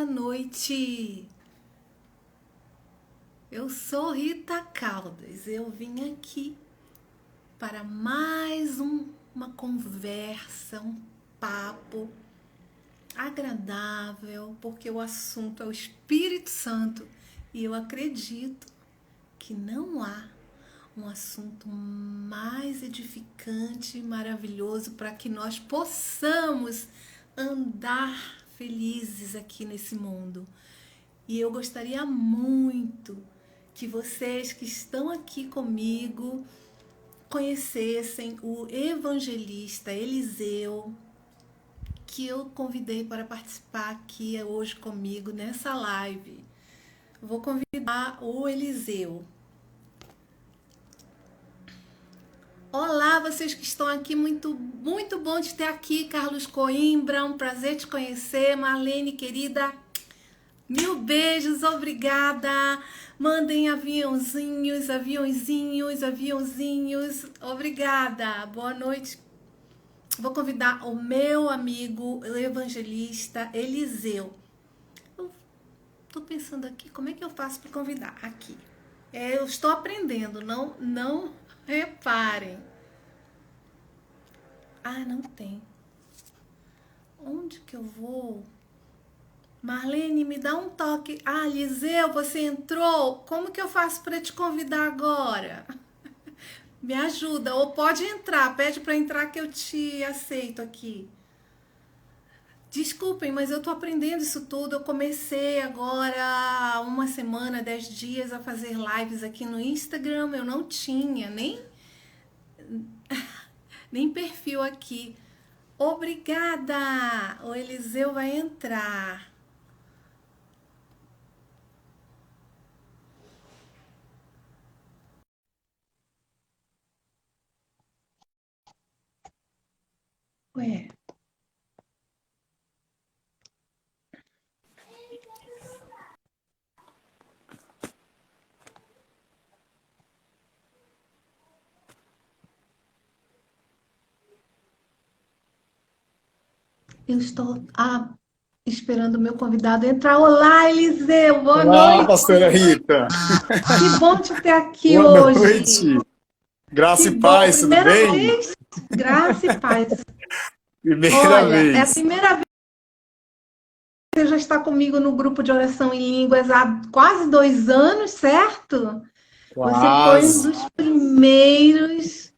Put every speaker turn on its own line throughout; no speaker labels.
boa noite. Eu sou Rita Caldas. Eu vim aqui para mais uma conversa, um papo agradável, porque o assunto é o Espírito Santo e eu acredito que não há um assunto mais edificante e maravilhoso para que nós possamos andar felizes aqui nesse mundo. E eu gostaria muito que vocês que estão aqui comigo conhecessem o evangelista Eliseu, que eu convidei para participar aqui hoje comigo nessa live. Vou convidar o Eliseu. Olá, vocês que estão aqui, muito bom de ter aqui, Carlos Coimbra, um prazer te conhecer, Marlene, querida, mil beijos, obrigada, mandem aviãozinhos, obrigada, boa noite. Vou convidar o meu amigo, o evangelista Eliseu. Eu tô pensando aqui, como é que eu faço para convidar? Aqui. Eu estou aprendendo, não reparem. Ah, não tem. Onde que eu vou? Marlene, me dá um toque. Ah, Eliseu, você entrou? Como que eu faço para te convidar agora? Me ajuda. Ou pode entrar, pede para entrar que eu te aceito aqui. Desculpem, mas eu tô aprendendo isso tudo. Eu comecei agora uma semana, 10 dias a fazer lives aqui no Instagram. Eu não tinha nem perfil aqui. Obrigada! O Eliseu vai entrar. Ué. Eu estou esperando o meu convidado entrar. Olá, Eliseu, boa
Olá,
noite.
pastora Rita.
Que bom te ter aqui
Boa
hoje.
noite. Graça
Que
e
bom,
paz, tudo
primeira
bem?
vez. Graça e paz.
Primeira
Olha, é a
vez.
primeira vez que você já está comigo no grupo de oração em línguas há quase 2 anos, certo? Você foi um
Quase.
dos primeiros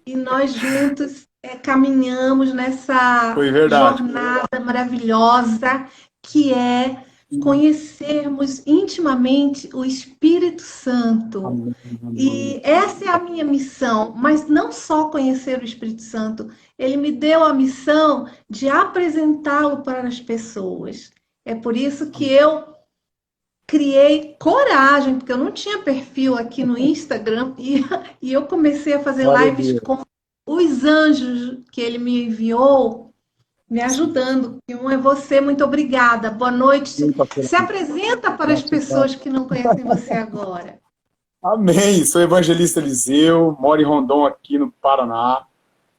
e nós juntos caminhamos nessa
Foi verdade.
jornada maravilhosa que é conhecermos intimamente o Espírito Santo.
Amém,
E
amém.
essa é a minha missão, mas não só conhecer o Espírito Santo, ele me deu a missão de apresentá-lo para as pessoas. É por isso que eu criei coragem, porque eu não tinha perfil aqui no Instagram, e eu comecei a fazer
Glória a
lives
Deus.
com os anjos que ele me enviou, me ajudando. E um é você, muito obrigada. Boa noite.
Sim, pastora
Se
Rita.
apresenta para as
Gratidão.
pessoas que não conhecem você agora.
Amém. Sou evangelista Eliseu, moro em Rondon, aqui no Paraná.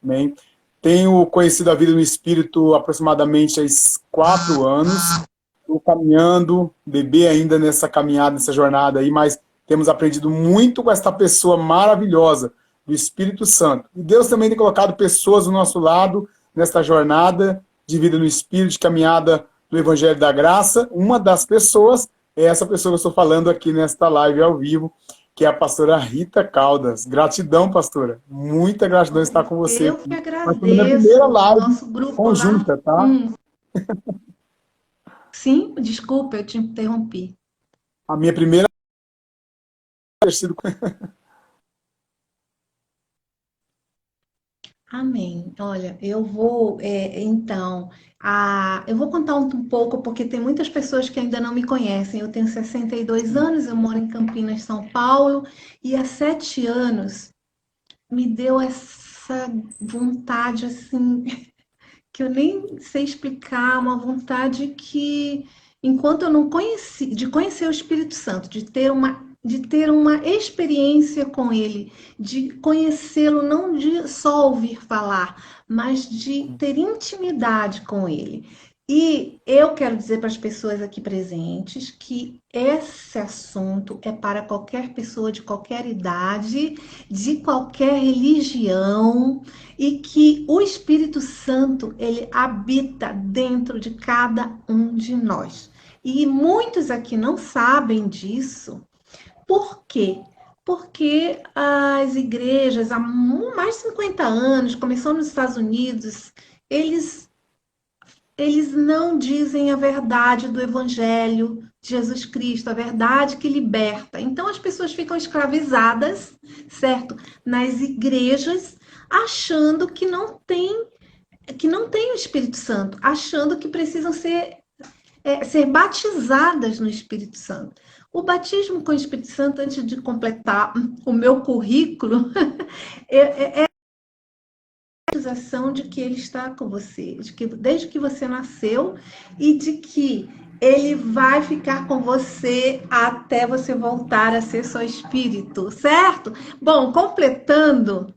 Amém. Tenho conhecido a vida no Espírito aproximadamente há 4 anos. Estou caminhando, bebê ainda nessa caminhada, nessa jornada aí, mas temos aprendido muito com esta pessoa maravilhosa, do Espírito Santo. E Deus também tem colocado pessoas do nosso lado nesta jornada de vida no Espírito, de caminhada do Evangelho da Graça. Uma das pessoas é essa pessoa que eu estou falando aqui nesta live ao vivo, que é a pastora Rita Caldas. Gratidão, pastora. Muita gratidão estar com você
Eu que
aqui. Mas foi minha primeira
agradeço.
live
Nosso grupo lá.
conjunta, tá?
Sim, desculpa, eu te interrompi.
A minha primeira ter sido.
Amém. Olha, eu vou, então, eu vou contar um pouco, porque tem muitas pessoas que ainda não me conhecem. Eu tenho 62 anos, eu moro em Campinas, São Paulo, e há 7 anos me deu essa vontade, assim, que eu nem sei explicar, uma vontade que, enquanto eu não conheci, de conhecer o Espírito Santo, de ter uma experiência com ele, de conhecê-lo não de só ouvir falar, mas de ter intimidade com ele. E eu quero dizer para as pessoas aqui presentes que esse assunto é para qualquer pessoa de qualquer idade, de qualquer religião, e que o Espírito Santo, ele habita dentro de cada um de nós. E muitos aqui não sabem disso. Por quê? Porque as igrejas, há mais de 50 anos, começou nos Estados Unidos, eles eles não dizem a verdade do Evangelho de Jesus Cristo, a verdade que liberta. Então as pessoas ficam escravizadas, certo? Nas igrejas, achando que não tem o Espírito Santo, achando que precisam ser batizadas no Espírito Santo. O batismo com o Espírito Santo, antes de completar o meu currículo, é acusação de que ele está com você, de que desde que você nasceu e de que ele vai ficar com você até você voltar a ser só espírito, certo? Bom, completando,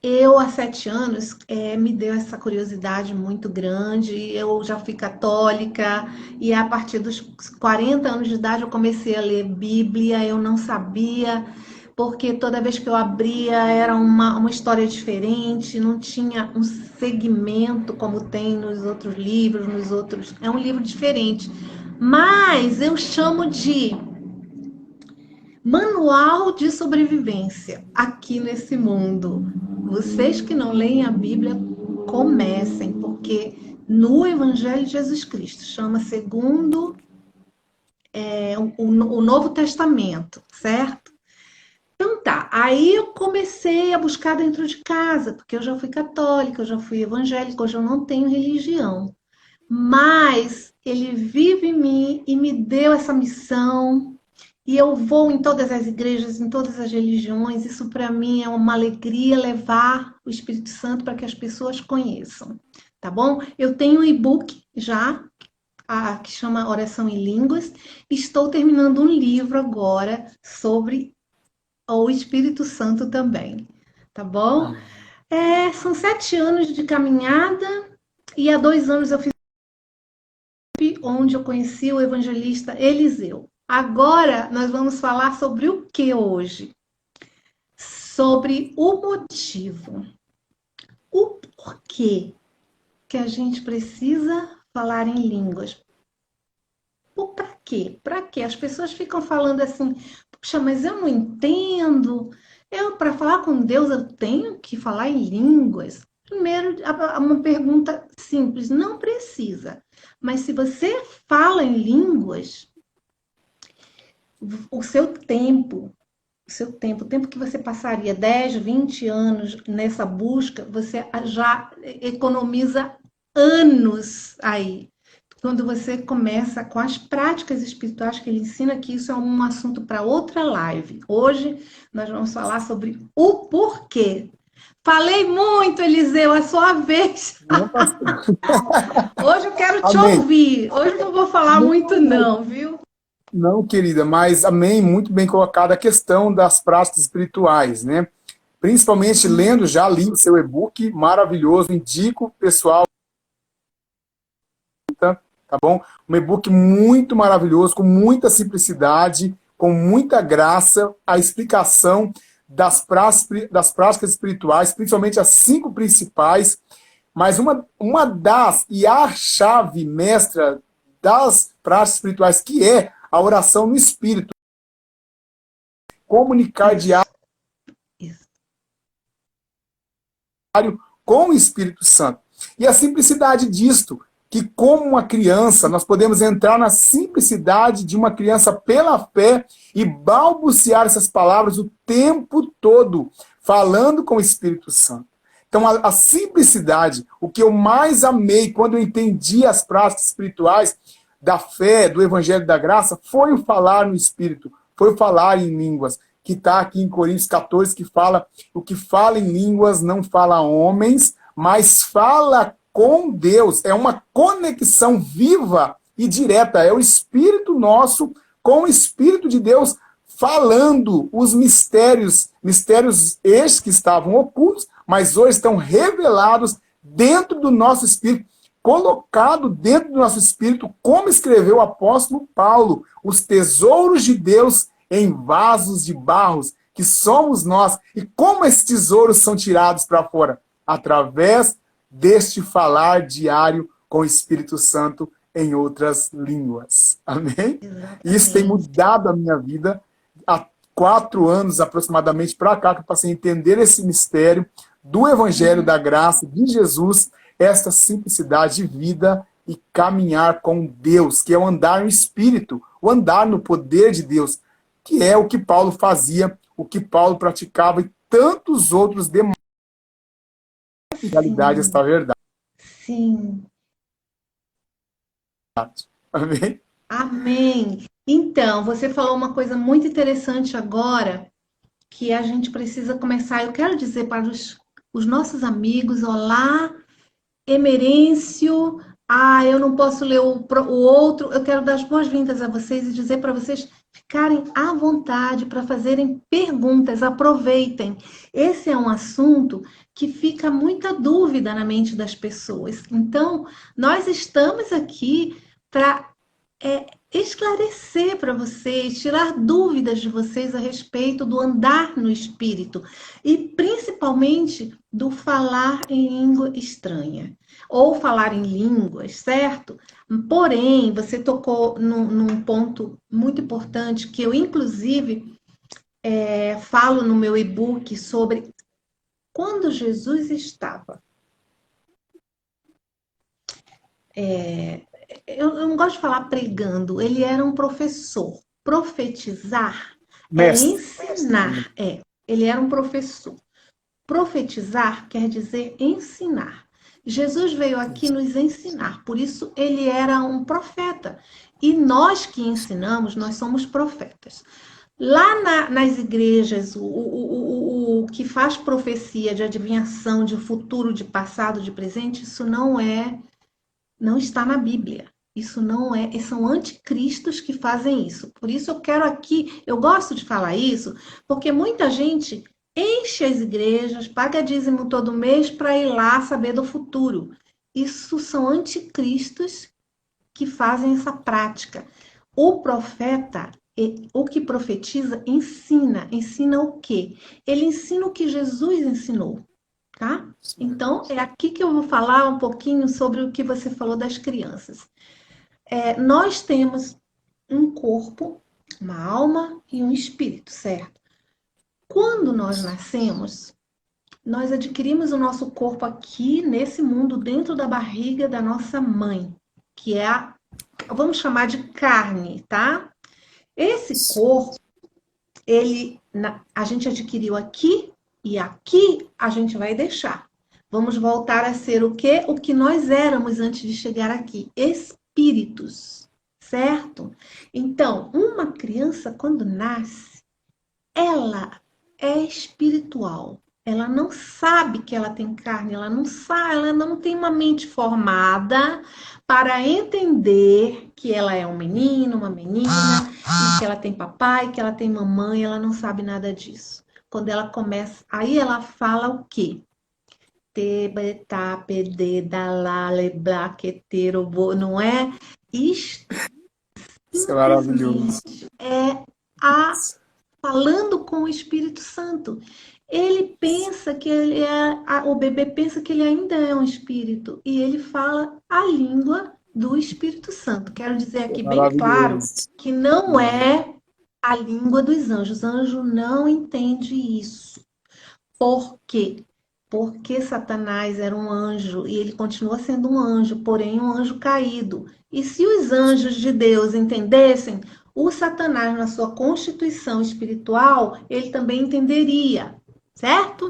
eu há 7 anos me deu essa curiosidade muito grande. Eu já fui católica e a partir dos 40 anos de idade eu comecei a ler Bíblia. Eu não sabia porque toda vez que eu abria era uma história diferente, não tinha um segmento como tem nos outros livros, nos outros. É um livro diferente. Mas eu chamo de manual de sobrevivência aqui nesse mundo. Vocês que não leem a Bíblia, comecem, porque no Evangelho de Jesus Cristo chama segundo o Novo Testamento, certo? Então tá, aí eu comecei a buscar dentro de casa, porque eu já fui católica, eu já fui evangélica, hoje eu não tenho religião. Mas ele vive em mim e me deu essa missão. E eu vou em todas as igrejas, em todas as religiões. Isso para mim é uma alegria levar o Espírito Santo para que as pessoas conheçam, tá bom? Eu tenho um e-book já, que chama Oração em Línguas. Estou terminando um livro agora sobre o Espírito Santo também, tá bom? São 7 anos de caminhada e há 2 anos eu fiz onde eu conheci o evangelista Eliseu. Agora nós vamos falar sobre o que hoje? Sobre o motivo. O porquê que a gente precisa falar em línguas. Para quê? Para quê? As pessoas ficam falando assim, puxa, mas eu não entendo. Para falar com Deus, eu tenho que falar em línguas. Primeiro, uma pergunta simples, não precisa. Mas se você fala em línguas, o tempo que você passaria 10, 20 anos nessa busca, você já economiza anos aí. Quando você começa com as práticas espirituais que ele ensina, que isso é um assunto para outra live. Hoje nós vamos falar sobre o porquê. Falei muito, Eliseu, a sua vez. Hoje eu quero te ouvir. Hoje não vou falar muito não, viu?
Não, querida, mas amém, muito bem colocada a questão das práticas espirituais, né? Principalmente lendo, já li o seu e-book maravilhoso, indico pessoal, tá bom? Um e-book muito maravilhoso, com muita simplicidade, com muita graça, a explicação das práticas espirituais, principalmente as 5 principais, mas uma das, e a chave mestra das práticas espirituais, que é a oração no Espírito. Comunicar diário com o Espírito Santo. E a simplicidade disto, que como uma criança, nós podemos entrar na simplicidade de uma criança pela fé e balbuciar essas palavras o tempo todo, falando com o Espírito Santo. Então, a simplicidade, o que eu mais amei quando eu entendi as práticas espirituais da fé, do Evangelho da Graça, foi o falar no Espírito, foi o falar em línguas, que está aqui em Coríntios 14, que fala, o que fala em línguas não fala a homens, mas fala com Deus. É uma conexão viva e direta, é o Espírito nosso com o Espírito de Deus falando os mistérios estes que estavam ocultos, mas hoje estão revelados dentro do nosso espírito, colocado dentro do nosso espírito, como escreveu o apóstolo Paulo, os tesouros de Deus em vasos de barros, que somos nós. E como esses tesouros são tirados para fora? Através deste falar diário com o Espírito Santo em outras línguas. Amém?
Exatamente.
Isso tem mudado a minha vida há 4 anos aproximadamente para cá, que eu passei a entender esse mistério do Evangelho da Graça de Jesus, esta simplicidade de vida e caminhar com Deus, que é o andar no Espírito, o andar no poder de Deus, que é o que Paulo fazia, o que Paulo praticava e tantos outros demais. Em realidade, esta verdade.
Sim.
Amém?
Amém. Então, você falou uma coisa muito interessante agora, que a gente precisa começar. Eu quero dizer para os nossos amigos, olá, Emerêncio, eu não posso ler o outro. Eu quero dar as boas-vindas a vocês e dizer para vocês ficarem à vontade para fazerem perguntas, aproveitem. Esse é um assunto que fica muita dúvida na mente das pessoas. Então, nós estamos aqui para esclarecer para vocês, tirar dúvidas de vocês a respeito do andar no espírito e principalmente do falar em língua estranha ou falar em línguas, certo? Porém, você tocou num ponto muito importante que eu, inclusive, falo no meu e-book sobre quando Jesus estava. Eu não gosto de falar pregando, ele era um professor. Profetizar
Mestre.
ensinar. Ele era um professor. Profetizar quer dizer ensinar. Jesus veio aqui nos ensinar, por isso ele era um profeta. E nós que ensinamos, nós somos profetas. Lá nas igrejas, o que faz profecia de adivinhação de futuro, de passado, de presente, isso não está na Bíblia. Isso não é, são anticristos que fazem isso. Por isso eu quero aqui, eu gosto de falar isso, porque muita gente enche as igrejas, paga dízimo todo mês para ir lá saber do futuro. Isso são anticristos que fazem essa prática. O profeta, o que profetiza, ensina. Ensina o quê? Ele ensina o que Jesus ensinou. Tá? Então, é aqui que eu vou falar um pouquinho sobre o que você falou das crianças. Nós temos um corpo, uma alma e um espírito, certo? Quando nós nascemos, nós adquirimos o nosso corpo aqui, nesse mundo, dentro da barriga da nossa mãe, que é vamos chamar de carne, tá? Esse corpo, a gente adquiriu aqui, e aqui a gente vai deixar. Vamos voltar a ser o quê? O que nós éramos antes de chegar aqui. Espíritos, certo? Então, uma criança, quando nasce, ela é espiritual. Ela não sabe que ela tem carne, ela não sabe, ela não tem uma mente formada para entender que ela é um menino, uma menina, e que ela tem papai, que ela tem mamãe, ela não sabe nada disso. Quando ela começa, aí ela fala o quê? Não é? Isso
Isso é maravilhoso.
Falando com o Espírito Santo. Ele pensa que o bebê pensa que ele ainda é um espírito e ele fala a língua do Espírito Santo. Quero dizer aqui bem claro que não é a língua dos anjos. O anjo não entende isso. Por quê? Porque Satanás era um anjo e ele continua sendo um anjo, porém um anjo caído. E se os anjos de Deus entendessem, o Satanás, na sua constituição espiritual, ele também entenderia, certo?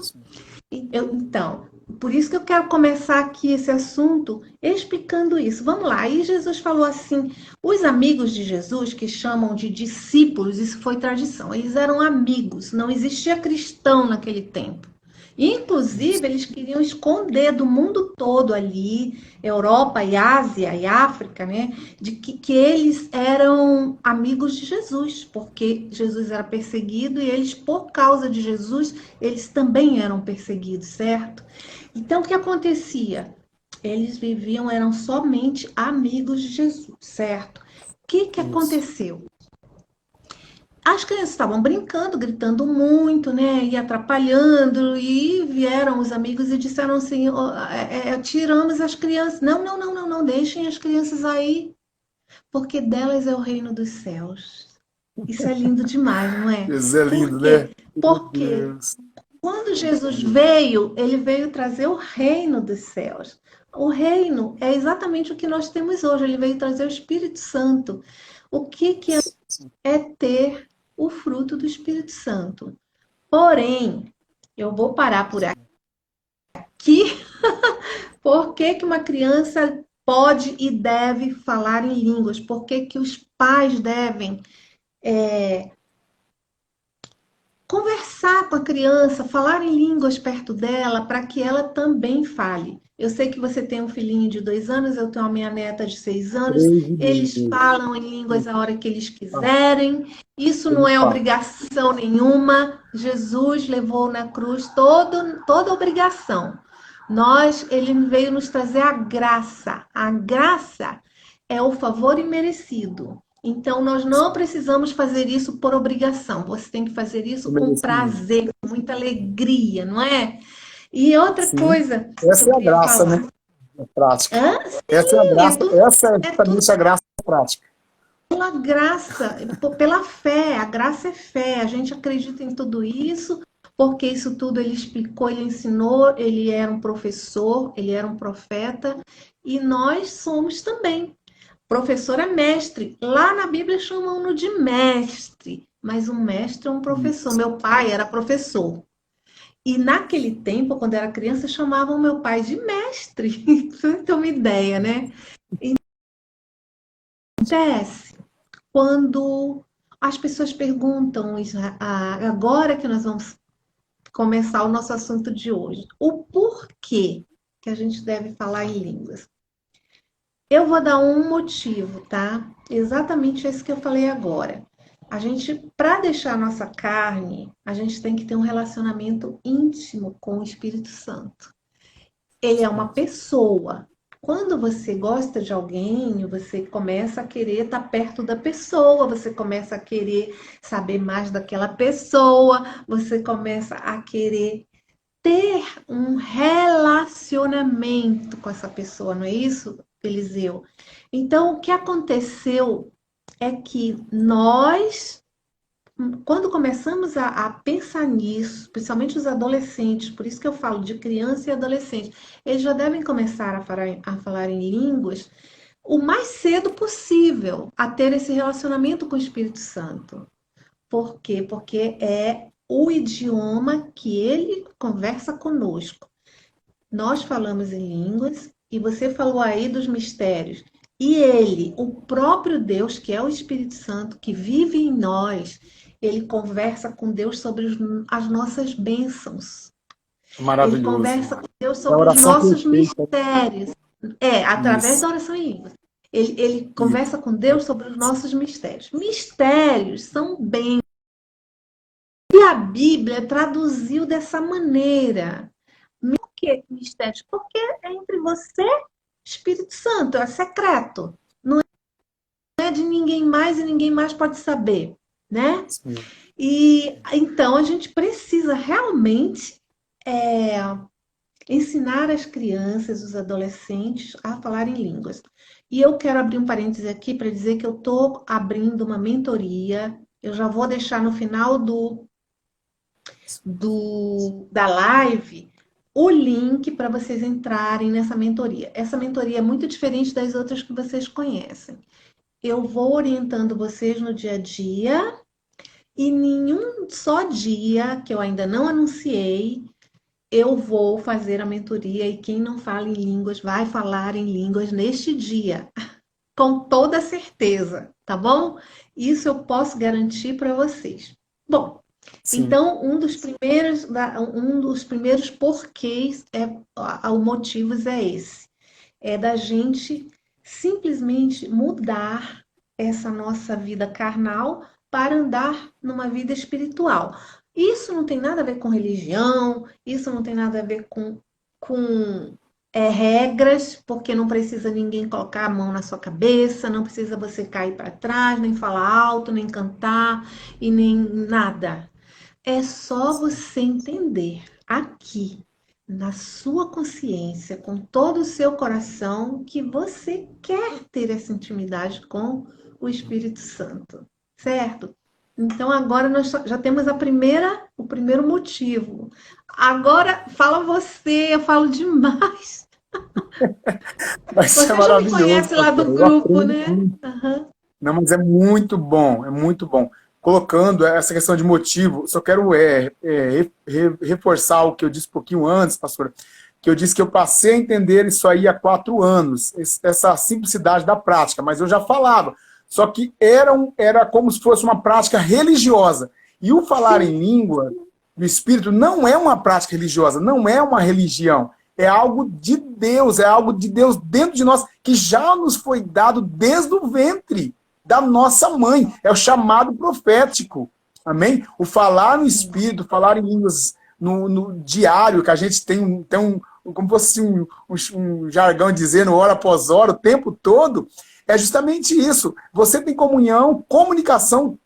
Então, por isso que eu quero começar aqui esse assunto explicando isso. Vamos lá, aí Jesus falou assim, os amigos de Jesus, que chamam de discípulos, isso foi tradição, eles eram amigos, não existia cristão naquele tempo. Inclusive, eles queriam esconder do mundo todo ali, Europa e Ásia e África, né, de que eles eram amigos de Jesus, porque Jesus era perseguido e eles, por causa de Jesus, eles também eram perseguidos, certo? Então, o que acontecia? eles viviam, eram somente amigos de Jesus, certo? O que
Isso.
aconteceu? As crianças estavam brincando, gritando muito, né? E atrapalhando, e vieram os amigos e disseram assim: "Ó, tiramos as crianças. Não, não, não, não, não, deixem as crianças aí, porque delas é o reino dos céus." Isso é lindo demais, não é?
Isso é
Por
lindo,
quê?
né? Meu
Porque
Deus.
quando Jesus veio, ele veio trazer o reino dos céus. O reino é exatamente o que nós temos hoje. Ele veio trazer o Espírito Santo. O que é ter o fruto do Espírito Santo? Porém, eu vou parar por aqui. Por que que uma criança pode e deve falar em línguas? Por que que os pais devem conversar com a criança, falar em línguas perto dela, para que ela também fale? Eu sei que você tem um filhinho de 2 anos, eu tenho a minha neta de 6 anos.
3 e
Eles
meio.
falam em línguas a hora que eles
Ah,
quiserem. Isso não
ele
é
fala.
obrigação nenhuma. Jesus levou na cruz toda obrigação. Ele veio nos trazer a graça. A graça é o favor imerecido. Então, nós não precisamos fazer isso por obrigação. Você tem que fazer
Eu
isso com
mereço muito.
prazer, com muita alegria, não é? E outra
Sim.
coisa que
Essa
eu
é a
queria
graça,
falar.
né? A prática.
Hã?
Essa é a
Sim,
graça, essa é
é tudo
justamente a graça da prática.
pela graça, pela fé. A graça é fé. A gente acredita em tudo isso, porque isso tudo ele explicou, ele ensinou, ele era um professor, ele era um profeta, e nós somos também. Professor é mestre. Lá na Bíblia chamam-no de mestre, mas um mestre é um professor. Meu pai era professor. E naquele tempo, quando eu era criança, chamavam meu pai de mestre. Pra você ter uma ideia, né? Acontece quando as pessoas perguntam, agora que nós vamos começar o nosso assunto de hoje, o porquê que a gente deve falar em línguas. Eu vou dar um motivo, tá? Exatamente esse que eu falei agora. A gente, para deixar a nossa carne, a gente tem que ter um relacionamento íntimo com o Espírito Santo. Ele é uma pessoa. Quando você gosta de alguém, você começa a querer estar perto da pessoa, você começa a querer saber mais daquela pessoa, você começa a querer ter um relacionamento com essa pessoa, não é isso, Eliseu? Então, o que aconteceu é que nós, quando começamos a pensar nisso, principalmente os adolescentes, por isso que eu falo de criança e adolescente, eles já devem começar a falar em línguas o mais cedo possível, a ter esse relacionamento com o Espírito Santo. Por quê? Porque é o idioma que ele conversa conosco. Nós falamos em línguas e você falou aí dos mistérios. E ele, o próprio Deus, que é o Espírito Santo, que vive em nós, ele conversa com Deus sobre as nossas bênçãos. Ele
Maravilhoso.
conversa com Deus
É a
sobre os
oração
nossos
perfeita.
mistérios. Através
Isso.
da oração em línguas. Ele
Isso.
conversa com Deus sobre os nossos mistérios. Mistérios são bênçãos. E a Bíblia traduziu dessa maneira. Por que mistérios? Porque é entre você e o Espírito Santo, é secreto. Não é de ninguém mais e ninguém mais pode saber, né?
Sim.
E então a gente precisa realmente é, ensinar as crianças, os adolescentes a falar em línguas. E eu quero abrir um parêntese aqui para dizer que eu estou abrindo uma mentoria. Eu já vou deixar no final da live o link para vocês entrarem nessa mentoria. Essa mentoria é muito diferente das outras que vocês conhecem. Eu vou orientando vocês no dia a dia e nenhum só dia que eu ainda não anunciei, eu vou fazer a mentoria e quem não fala em línguas vai falar em línguas neste dia, com toda certeza, tá bom? Isso eu posso garantir para vocês. Bom,
Sim.
então, um dos primeiros porquês o motivos é esse. É da gente simplesmente mudar essa nossa vida carnal para andar numa vida espiritual. Isso não tem nada a ver com religião, isso não tem nada a ver com regras, porque não precisa ninguém colocar a mão na sua cabeça, não precisa você cair para trás, nem falar alto, nem cantar e nem nada. É só você entender aqui, na sua consciência, com todo o seu coração, que você quer ter essa intimidade com o Espírito Santo, certo? Então agora nós já temos o primeiro motivo. Agora fala você, eu falo demais.
Vai ser
Você já me
maravilhoso,
conhece lá
pastor.
do
Eu
grupo,
aprendo
né?
muito.
Uhum.
Não, mas é muito bom, é muito bom. Colocando essa questão de motivo, só quero reforçar o que eu disse um pouquinho antes, pastor, que eu disse que eu passei a entender isso aí há 4 anos, essa simplicidade da prática, mas eu já falava, só que era como se fosse uma prática religiosa. E o falar
Sim.
em língua do Espírito não é uma prática religiosa, não é uma religião, é algo de Deus dentro de nós, que já nos foi dado desde o ventre da nossa mãe. É o chamado profético. Amém? O falar no Espírito, falar em línguas no diário, que a gente tem como fosse um jargão dizendo hora após hora, o tempo todo, é justamente isso. Você tem comunhão, comunicação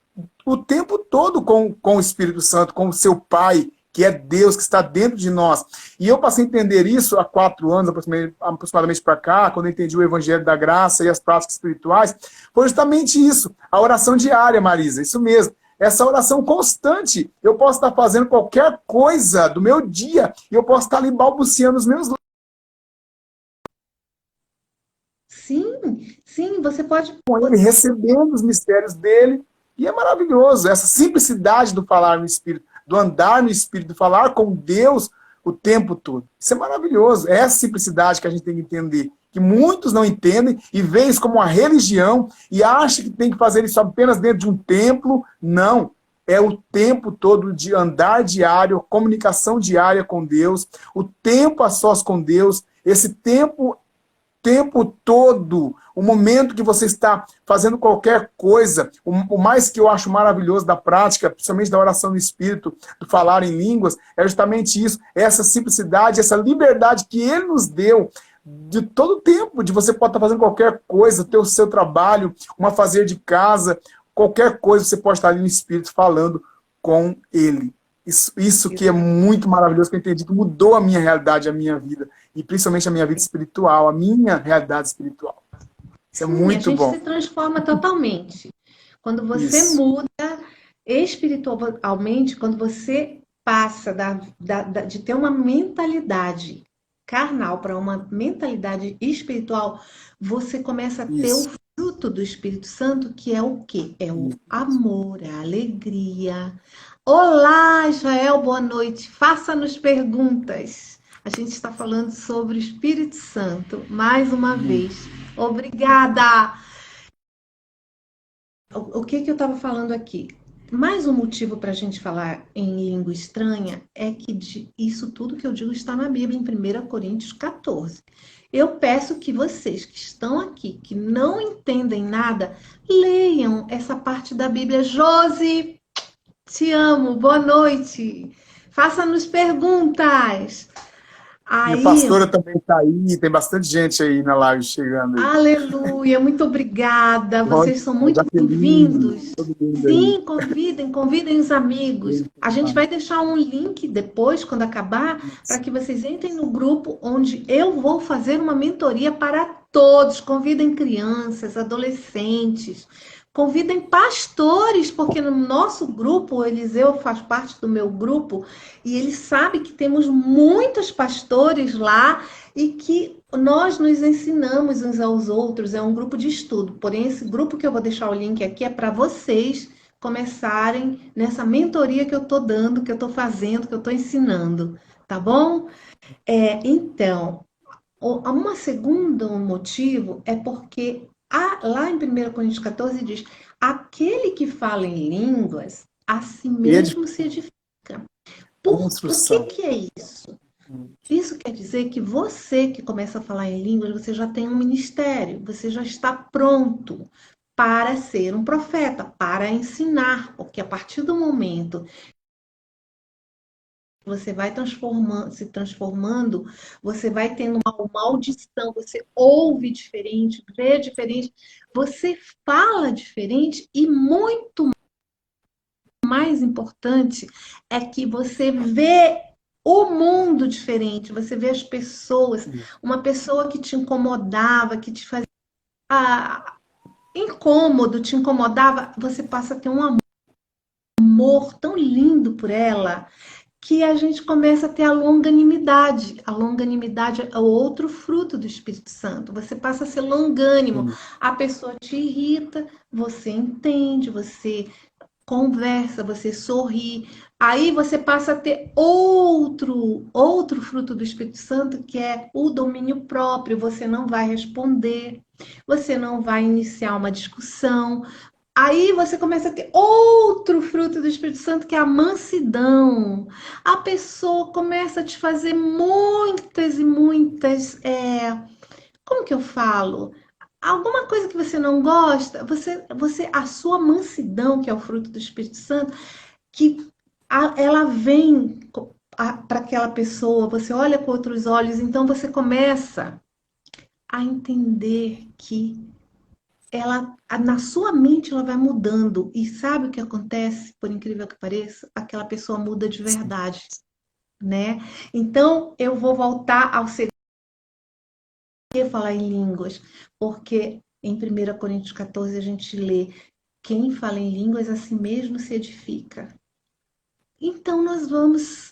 o tempo todo com o Espírito Santo, com o seu Pai, que é Deus, que está dentro de nós. E eu passei a entender isso há 4 anos, aproximadamente para cá, quando eu entendi o Evangelho da Graça e as práticas espirituais, foi justamente isso, a oração diária, Marisa, isso mesmo. Essa oração constante. Eu posso estar fazendo qualquer coisa do meu dia e eu posso estar ali balbuciando os meus.
Sim, você pode.
Com ele, recebendo os mistérios dele. E é maravilhoso essa simplicidade do falar no Espírito, do andar no Espírito, do falar com Deus o tempo todo. Isso é maravilhoso. É essa simplicidade que a gente tem que entender. Que muitos não entendem e veem isso como uma religião e acham que tem que fazer isso apenas dentro de um templo. Não. É o tempo todo de andar diário, comunicação diária com Deus, o tempo a sós com Deus, esse tempo todo, o momento que você está fazendo qualquer coisa, o mais que eu acho maravilhoso da prática, principalmente da oração no Espírito, do falar em línguas, é justamente isso, essa simplicidade, essa liberdade que Ele nos deu de todo o tempo, de você pode estar fazendo qualquer coisa, ter o seu trabalho, uma fazer de casa, qualquer coisa, você pode estar ali no Espírito falando com Ele. Isso que é muito maravilhoso, que eu entendi, que mudou a minha realidade, a minha vida, e principalmente a minha vida espiritual, a minha realidade espiritual. Isso é
Sim, a
muito
gente
bom.
se transforma totalmente. Quando você
Isso.
muda espiritualmente, quando você passa de ter uma mentalidade carnal para uma mentalidade espiritual, você começa a ter o
Isso.
fruto do Espírito Santo, que é o quê? É o amor, a alegria. Olá, Israel, boa noite. Faça-nos perguntas. A gente está falando sobre o Espírito Santo, mais uma vez. Obrigada! O que que eu estava falando aqui? Mais um motivo para a gente falar em língua estranha é que isso tudo que eu digo está na Bíblia, em 1 Coríntios 14. Eu peço que vocês que estão aqui, que não entendem nada, leiam essa parte da Bíblia. Josi, te amo, boa noite. Faça-nos perguntas.
Minha
Aí,
pastora também está aí, tem bastante gente aí na live chegando aí.
aleluia, muito obrigada. Vocês são muito
Jaqueline,
bem-vindos.
todo mundo aí.
Sim, convidem os amigos. A gente vai deixar um link depois, quando acabar, para que vocês entrem no grupo onde eu vou fazer uma mentoria para todos. Convidem crianças, adolescentes, convidem pastores, porque no nosso grupo, o Eliseu faz parte do meu grupo, e ele sabe que temos muitos pastores lá e que nós nos ensinamos uns aos outros, é um grupo de estudo. Porém, esse grupo que eu vou deixar o link aqui é para vocês começarem nessa mentoria que eu estou dando, que eu estou fazendo, que eu estou ensinando, tá bom? Então, um segundo motivo é porque lá em 1 Coríntios 14 diz: aquele que fala em línguas, a si mesmo se edifica. O que,
Construção.
que é isso? Isso quer dizer que você que começa a falar em línguas, você já tem um ministério, você já está pronto para ser um profeta, para ensinar, porque a partir do momento você vai se transformando, você vai tendo uma audição, você ouve diferente, vê diferente, você fala diferente e muito mais importante é que você vê o mundo diferente, você vê as pessoas, uma pessoa que te incomodava, que te fazia incômodo, te incomodava, você passa a ter um amor tão lindo por ela que a gente começa a ter a longanimidade. A longanimidade é outro fruto do Espírito Santo. Você passa a ser longânimo. A pessoa te irrita, você entende, você conversa, você sorri. Aí você passa a ter outro fruto do Espírito Santo, que é o domínio próprio. Você não vai responder, você não vai iniciar uma discussão. Aí você começa a ter outro fruto do Espírito Santo, que é a mansidão. A pessoa começa a te fazer muitas e muitas. Como que eu falo? Alguma coisa que você não gosta, a sua mansidão, que é o fruto do Espírito Santo, ela vem para aquela pessoa, você olha com outros olhos, então você começa a entender que na sua mente ela vai mudando. E sabe o que acontece, por incrível que pareça? Aquela pessoa muda de verdade, né? Então, eu vou voltar ao segundo, falar em línguas, porque em 1 Coríntios 14 a gente lê: quem fala em línguas a si mesmo se edifica. Então nós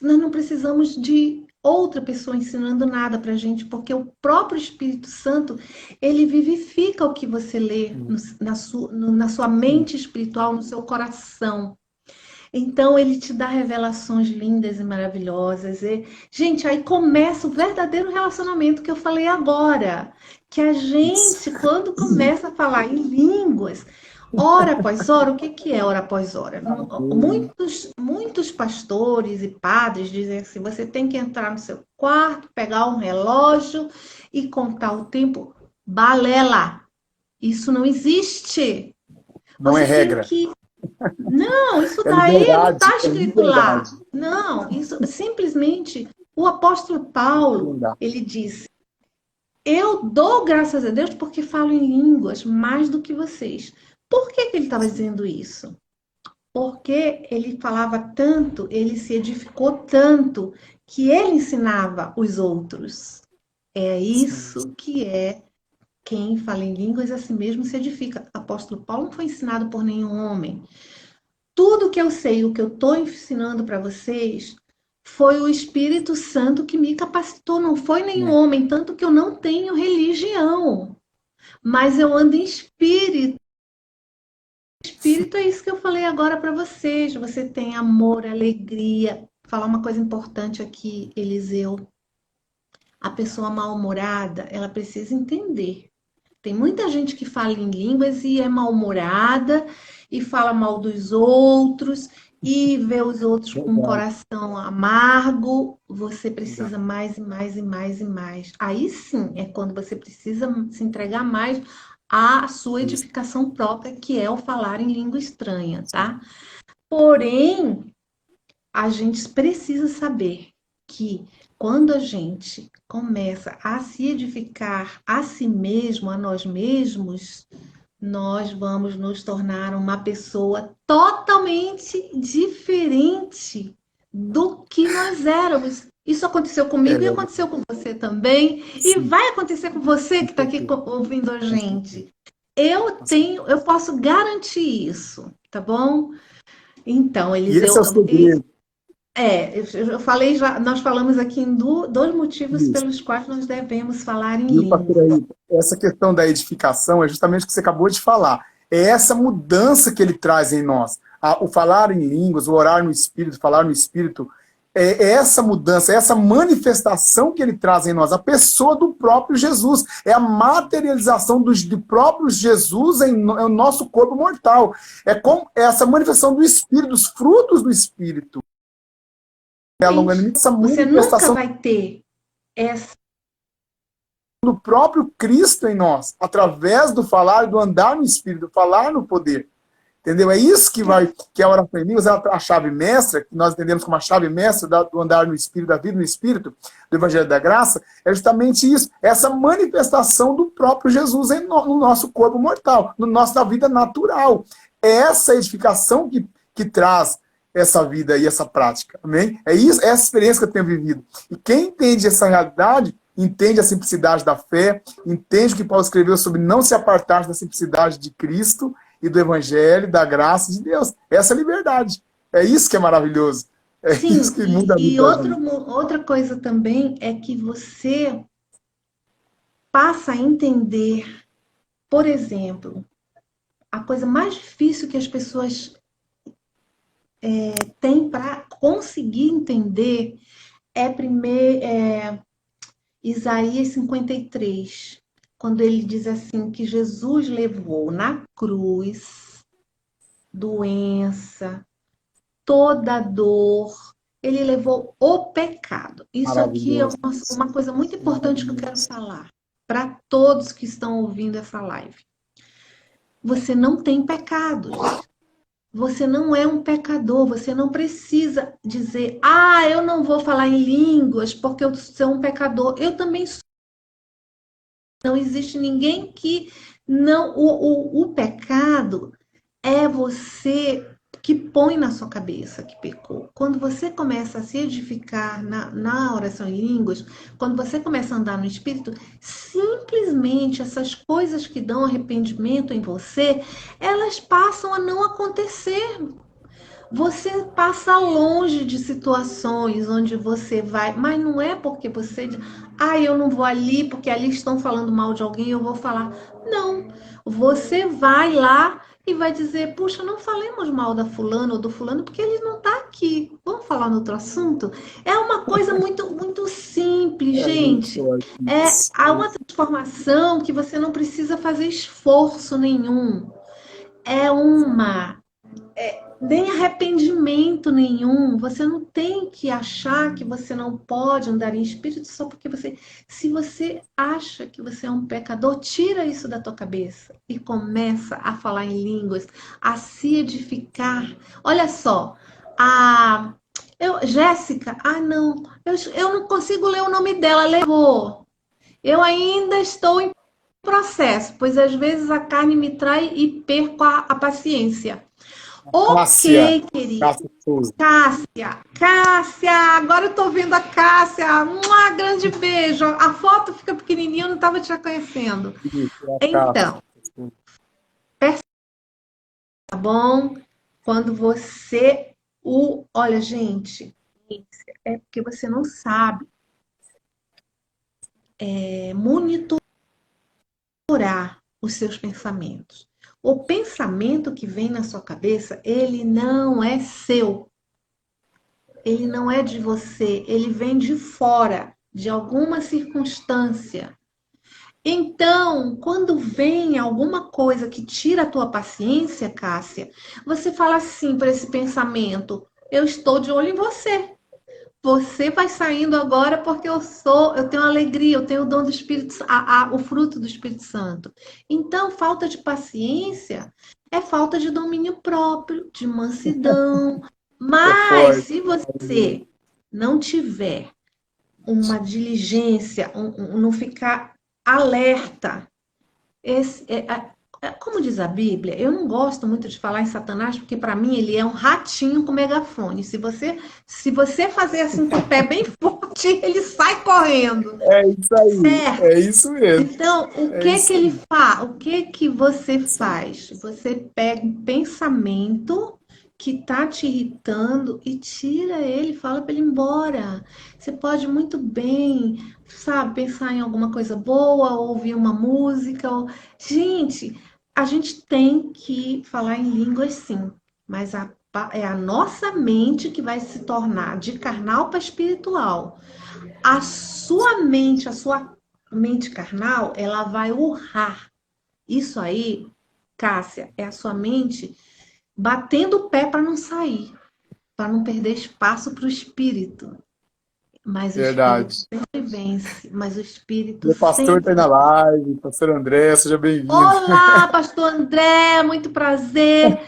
não precisamos de outra pessoa ensinando nada para a gente, porque o próprio Espírito Santo, ele vivifica o que você lê na sua mente espiritual, no seu coração. Então ele te dá revelações lindas e maravilhosas. Gente, aí começa o verdadeiro relacionamento que eu falei agora. Que a gente, quando começa a falar em línguas, hora após hora, o que é hora após hora? Muitos pastores e padres dizem assim: você tem que entrar no seu quarto, pegar um relógio e contar o tempo. Balela! Isso não existe.
Não é regra.
Não, isso daí não está escrito lá. Não, isso simplesmente o apóstolo Paulo, ele disse: eu dou graças a Deus porque falo em línguas mais do que vocês. Por que ele estava dizendo isso? Porque ele falava tanto, ele se edificou tanto, que ele ensinava os outros. É isso que é quem fala em línguas a si mesmo se edifica. O apóstolo Paulo não foi ensinado por nenhum homem. Tudo que eu sei, o que eu estou ensinando para vocês, foi o Espírito Santo que me capacitou, não foi nenhum homem, tanto que eu não tenho religião, mas eu ando em espírito. Espírito é isso que eu falei agora para vocês. Você tem amor, alegria. Vou falar uma coisa importante aqui, Eliseu. A pessoa mal-humorada, ela precisa entender. Tem muita gente que fala em línguas e é mal-humorada e fala mal dos outros e vê os outros com um coração amargo. Você precisa mais e mais e mais e mais. Aí sim é quando você precisa se entregar mais à sua edificação própria, que é o falar em língua estranha, tá? Porém, a gente precisa saber que quando a gente começa a se edificar a si mesmo, a nós mesmos, nós vamos nos tornar uma pessoa totalmente diferente do que nós éramos. Isso aconteceu comigo e aconteceu com você também. E vai acontecer com você que está aqui ouvindo a gente. Eu posso garantir isso, tá bom? Então, Eliseu.
E esse é o segredo.
Eu falei já, nós falamos aqui em dois motivos pelos quais nós devemos falar em línguas.
Essa questão da edificação é justamente o que você acabou de falar. É essa mudança que ele traz em nós. O falar em línguas, o orar no Espírito, falar no Espírito, é essa mudança, é essa manifestação que ele traz em nós, a pessoa do próprio Jesus. É a materialização do próprio Jesus em nosso corpo mortal. É essa manifestação do Espírito, dos frutos do Espírito. É a longanimidade, essa manifestação.
Você nunca vai ter essa
do próprio Cristo em nós, através do falar, do andar no Espírito, do falar no poder. Entendeu? É isso que a oração em línguas, a chave mestra, que nós entendemos como a chave mestra do andar no Espírito, da vida no Espírito, do Evangelho da Graça, é justamente isso, essa manifestação do próprio Jesus no nosso corpo mortal, no nossa vida natural. É essa edificação que traz essa vida e essa prática. Amém? É isso, é essa experiência que eu tenho vivido. E quem entende essa realidade, entende a simplicidade da fé, entende o que Paulo escreveu sobre não se apartar da simplicidade de Cristo e do Evangelho, da graça de Deus. Essa é a liberdade. É isso que é maravilhoso. É
Sim,
isso que muda a vida.
outra coisa também é que você passa a entender, por exemplo, a coisa mais difícil que as pessoas têm para conseguir entender é primeiro Isaías 53, quando ele diz assim que Jesus levou na cruz doença, toda dor, ele levou o pecado. Isso aqui é uma coisa muito importante que eu quero falar para todos que estão ouvindo essa live. Você não tem pecados. Você não é um pecador, você não precisa dizer, eu não vou falar em línguas porque eu sou um pecador. Eu também sou. Não existe ninguém que não. O pecado é você que põe na sua cabeça que pecou. Quando você começa a se edificar na oração em línguas, quando você começa a andar no Espírito, simplesmente essas coisas que dão arrependimento em você, elas passam a não acontecer. Você passa longe de situações onde você vai, mas não é porque você diz, eu não vou ali porque ali estão falando mal de alguém, eu vou falar. Não, você vai lá e vai dizer, puxa, não falemos mal da fulana ou do fulano porque ele não está aqui. Vamos falar no outro assunto? É uma coisa muito, muito simples, gente. Há uma transformação que você não precisa fazer esforço nenhum. Nem arrependimento nenhum. Você não tem que achar que você não pode andar em espírito só porque se você acha que você é um pecador, tira isso da tua cabeça e começa a falar em línguas, a se edificar. Olha só, Jéssica, não, eu não consigo ler o nome dela, levou. Eu ainda estou em processo, pois às vezes a carne me trai e perco a paciência.
Cássia,
Ok, querida.
Cássia,
Cássia, agora eu tô vendo a Cássia. Um grande beijo. A foto fica pequenininha, eu não estava te reconhecendo. Então, tá bom? Quando você olha, gente, é porque você não sabe monitorar os seus pensamentos. O pensamento que vem na sua cabeça, ele não é seu. Ele não é de você, ele vem de fora, de alguma circunstância. Então, quando vem alguma coisa que tira a tua paciência, Cássia, você fala assim para esse pensamento: eu estou de olho em você. Você vai saindo agora porque eu tenho alegria, eu tenho o dom do Espírito, o fruto do Espírito Santo. Então, falta de paciência é falta de domínio próprio, de mansidão. Mas se você não tiver uma diligência, não ficar alerta, como diz a Bíblia, eu não gosto muito de falar em Satanás, porque para mim ele é um ratinho com megafone. Se você fazer assim com o pé bem forte, ele sai correndo.
É isso aí,
certo?
É isso mesmo.
Então, o que ele faz? O que você faz? Você pega um pensamento que tá te irritando e tira ele, fala para ele ir embora. Você pode muito bem, sabe, pensar em alguma coisa boa, ouvir uma música. Gente, a gente tem que falar em línguas sim, mas é a nossa mente que vai se tornar de carnal para espiritual. A sua mente carnal, ela vai urrar. Isso aí, Cássia, é a sua mente batendo o pé para não sair, para não perder espaço para o espírito. Mas
Verdade.
O espírito sempre vence, mas o espírito
Meu pastor está aí na live, pastor André, seja bem-vindo.
Olá, pastor André, muito prazer.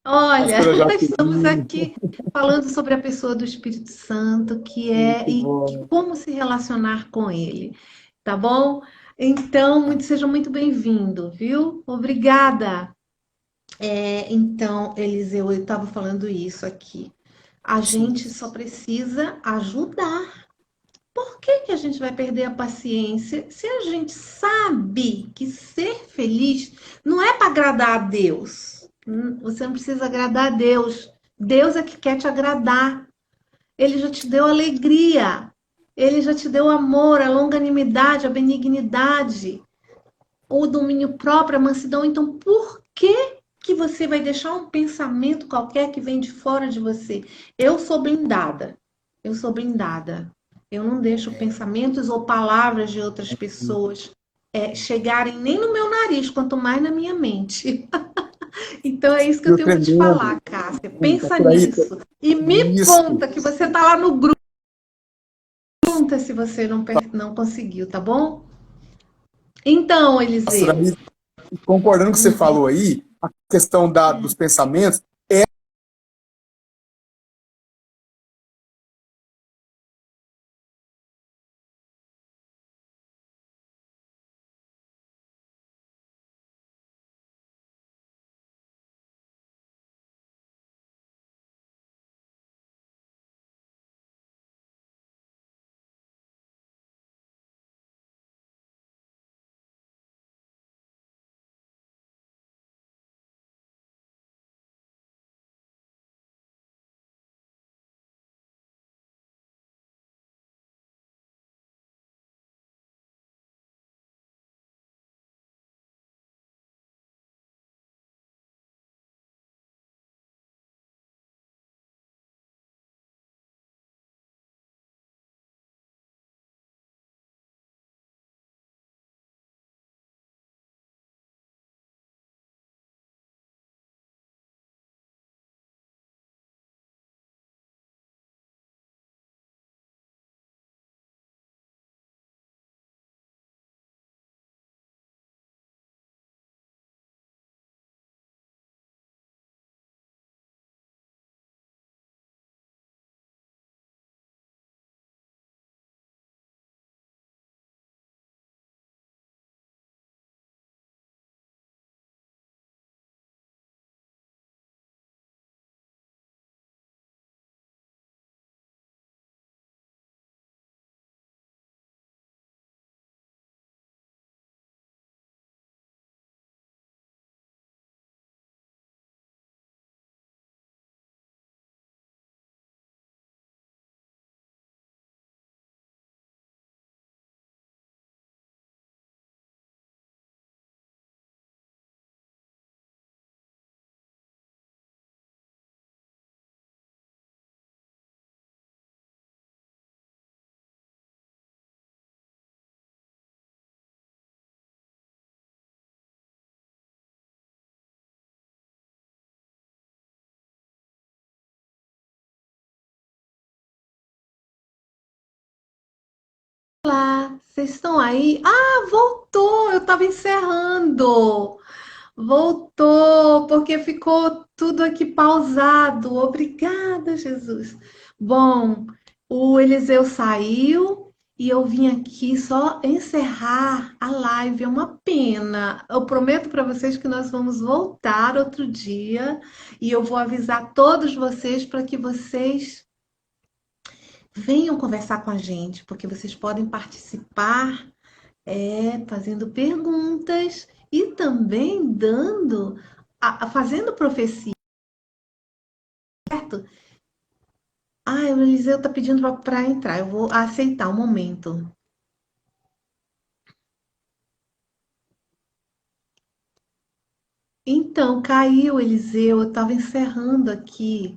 Olha,
Pastora
estamos
Jaqueline,
aqui falando sobre a pessoa do Espírito Santo, que é
muito
e
bom.
como se relacionar com ele, tá bom? Então, seja muito bem-vindo, viu? Obrigada. Então, Eliseu, eu estava falando isso aqui. A
Sim,
gente só precisa ajudar. Por que que a gente vai perder a paciência se a gente sabe que ser feliz não é para agradar a Deus? Você não precisa agradar a Deus. Deus é que quer te agradar. Ele já te deu alegria. Ele já te deu amor, a longanimidade, a benignidade, o domínio próprio, a mansidão. Então, por que você vai deixar um pensamento qualquer que vem de fora de você? Eu sou blindada. Eu sou blindada. Eu não deixo pensamentos ou palavras de outras pessoas chegarem nem no meu nariz, quanto mais na minha mente. Então é isso que
e
eu
o
tenho para te
tremendo,
falar, Cássia. Pensa
pastor aí,
nisso. E me
isso,
conta que você está lá no grupo. Conta se você não conseguiu, tá bom? Então,
pastor
Eliseu.
aí, concordando com o que você falou aí, a questão dos pensamentos,
Olá, vocês estão aí? Ah, voltou! Eu estava encerrando. Voltou, porque ficou tudo aqui pausado. Obrigada, Jesus. Bom, o Eliseu saiu e eu vim aqui só encerrar a live. É uma pena. Eu prometo para vocês que nós vamos voltar outro dia e eu vou avisar todos vocês para que vocês venham conversar com a gente, porque vocês podem participar fazendo perguntas e também fazendo profecia, certo? Ah, o Eliseu está pedindo para entrar, eu vou aceitar um momento. Então, caiu, Eliseu, eu estava encerrando aqui,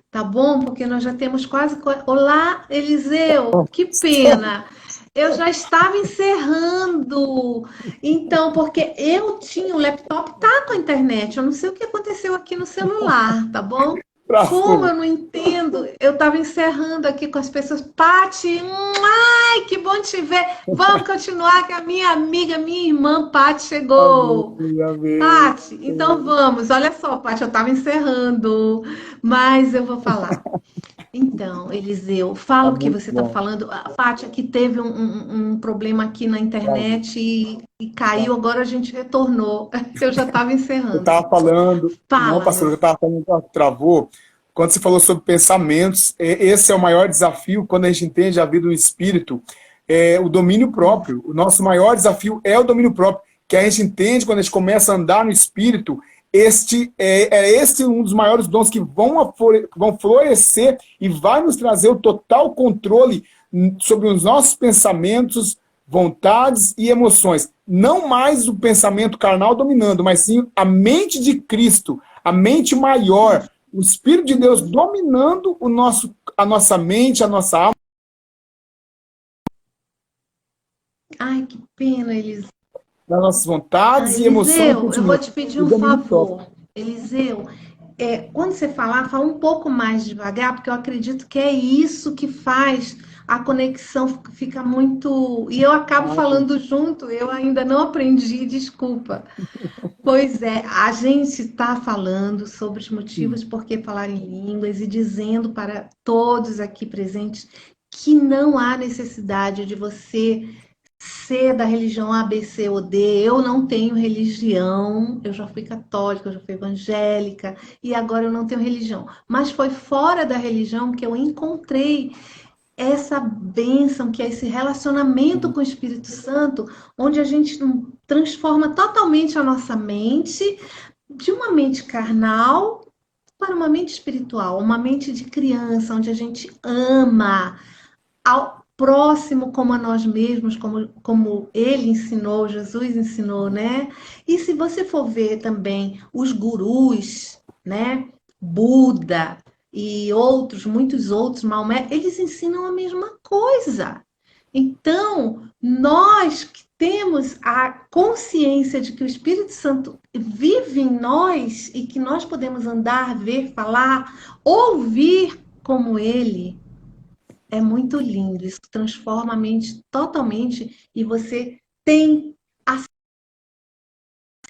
tá bom? Porque nós já temos quase. Olá, Eliseu, que pena! Eu já estava encerrando. Então, porque eu tinha o laptop, tá com a internet. Eu não sei o que aconteceu aqui no celular, tá bom? Como eu não entendo? Eu estava encerrando aqui com as pessoas. Pati, ai, que bom te ver. Vamos continuar, que a minha amiga, minha irmã, Pati, chegou.
Amém, amém.
Pati, então vamos. Olha só, Pati, eu estava encerrando, mas eu vou falar. Então, Eliseu,
Tá
fala o que
muito
você está
bom.
falando. A Pátia que teve um problema aqui na
Tá,
internet e
tá.
caiu, agora a gente retornou. Eu já estava
Eu
encerrando.
estava falando, não,
Fala,
pastor,
meu
eu
filho.
estava falando, travou. Quando você falou sobre pensamentos, esse é o maior desafio quando a gente entende a vida do espírito, o domínio próprio. O nosso maior desafio é o domínio próprio, que a gente entende quando a gente começa a andar no espírito. Este um dos maiores dons que vão florescer e vai nos trazer o total controle sobre os nossos pensamentos, vontades e emoções. Não mais o pensamento carnal dominando, mas sim a mente de Cristo, a mente maior, o Espírito de Deus dominando a nossa mente, a nossa alma,
Ai, que pena, Eliseu.
as nossas
Ah,
vontades e emoções e
Eliseu, eu vou
sentimentos.
te pedir
O
um
domínio próprio.
favor. Eliseu, quando você falar, fala um pouco mais devagar, porque eu acredito que é isso que faz a conexão ficar muito. E eu acabo
Ah,
falando junto, eu ainda não aprendi, desculpa. Pois é, a gente está falando sobre os
sim.
motivos por que falar em línguas e dizendo para todos aqui presentes que não há necessidade de você ser da religião A, B, C ou D. Eu não tenho religião, eu já fui católica, eu já fui evangélica e agora eu não tenho religião. Mas foi fora da religião que eu encontrei essa bênção, que é esse relacionamento com o Espírito Santo, onde a gente transforma totalmente a nossa mente de uma mente carnal para uma mente espiritual, uma mente de criança, onde a gente ama ao próximo como a nós mesmos, como ele ensinou, Jesus ensinou, né? E se você for ver também os gurus, né? Buda e outros, muitos outros, Maomé, eles ensinam a mesma coisa. Então, nós que temos a consciência de que o Espírito Santo vive em nós e que nós podemos andar, ver, falar, ouvir como ele, é muito lindo. Isso transforma a mente totalmente e você tem a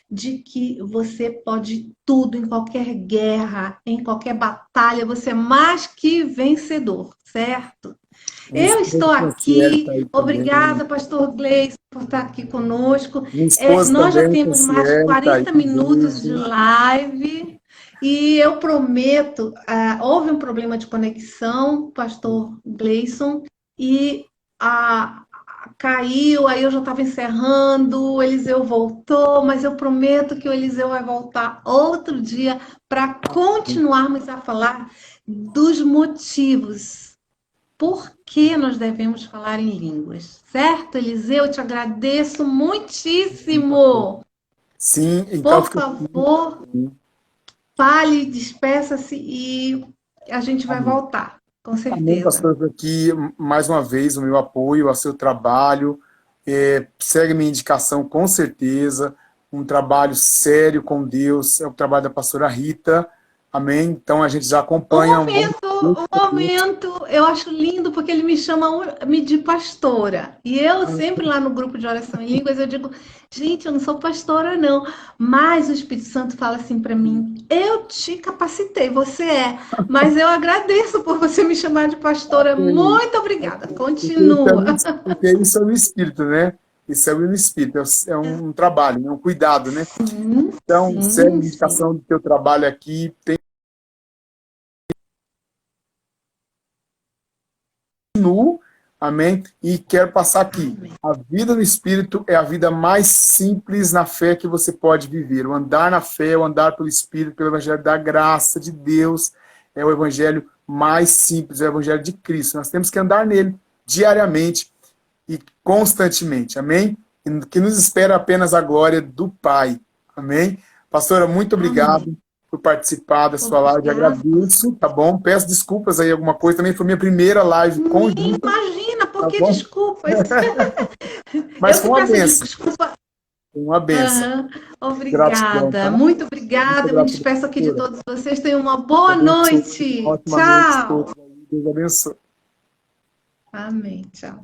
de que você pode tudo em qualquer guerra, em qualquer batalha, você é mais que vencedor, certo?
Minha
Eu
esposa
estou
Franciele está
aqui,
aí também.
obrigada, pastor Gleison, por estar aqui conosco.
Minha esposa
Nós já
também,
temos mais de
Franciele, está aí.
40 minutos de
Beijo.
live e eu prometo, houve um problema de conexão, pastor Gleison, e caiu, aí eu já estava encerrando, o Eliseu voltou, mas eu prometo que o Eliseu vai voltar outro dia para continuarmos a falar dos motivos por que nós devemos falar em línguas, certo, Eliseu? Eu te agradeço muitíssimo.
Sim, então
Por
fica
favor,
assim.
fale, despeça-se e a gente vai
Amém.
voltar, com
Amém,
certeza.
pastor, aqui mais uma vez o meu apoio ao seu trabalho. Segue minha indicação com certeza. Um trabalho sério com Deus. É o trabalho da pastora Rita. Amém. Então a gente já acompanha um bom
Um momento, eu acho lindo porque ele me chama de pastora. E eu sempre lá no grupo de oração em línguas eu digo, gente, eu não sou pastora não, mas o Espírito Santo fala assim para mim, eu te capacitei, você é, mas eu agradeço por você me chamar de pastora. Muito obrigada. Continua.
porque isso é o espírito, né? Isso é o espírito, é um trabalho, é um cuidado, né?
Sim,
Então, segue
sim,
a
sim.
indicação do teu trabalho aqui, continuo, amém? E quero passar aqui.
Amém.
A vida no Espírito é a vida mais simples na fé que você pode viver. O andar na fé, o andar pelo Espírito, pelo Evangelho da graça de Deus, é o Evangelho mais simples, é o Evangelho de Cristo. Nós temos que andar nele diariamente e constantemente, amém? E que nos espera apenas a glória do Pai, amém? Pastora, muito
Amém.
obrigado por participar da sua live,
Obrigada.
agradeço, tá bom? Peço desculpas aí, alguma coisa, também foi minha primeira live conjunta,
Imagina, por
tá
que
bom?
desculpas?
Mas
Eu
foi
que
uma
peço
benção.
desculpa.
Uma benção.
Aham.
Gratidão,
Obrigada,
tá?
muito
Muita
obrigada. Me
gratidão,
despeço aqui de
pastora.
todos vocês. Tenham uma boa
Deus abençoe.
noite.
Ótima noite a
Tchau.
todos. Deus abençoe.
Amém. Tchau.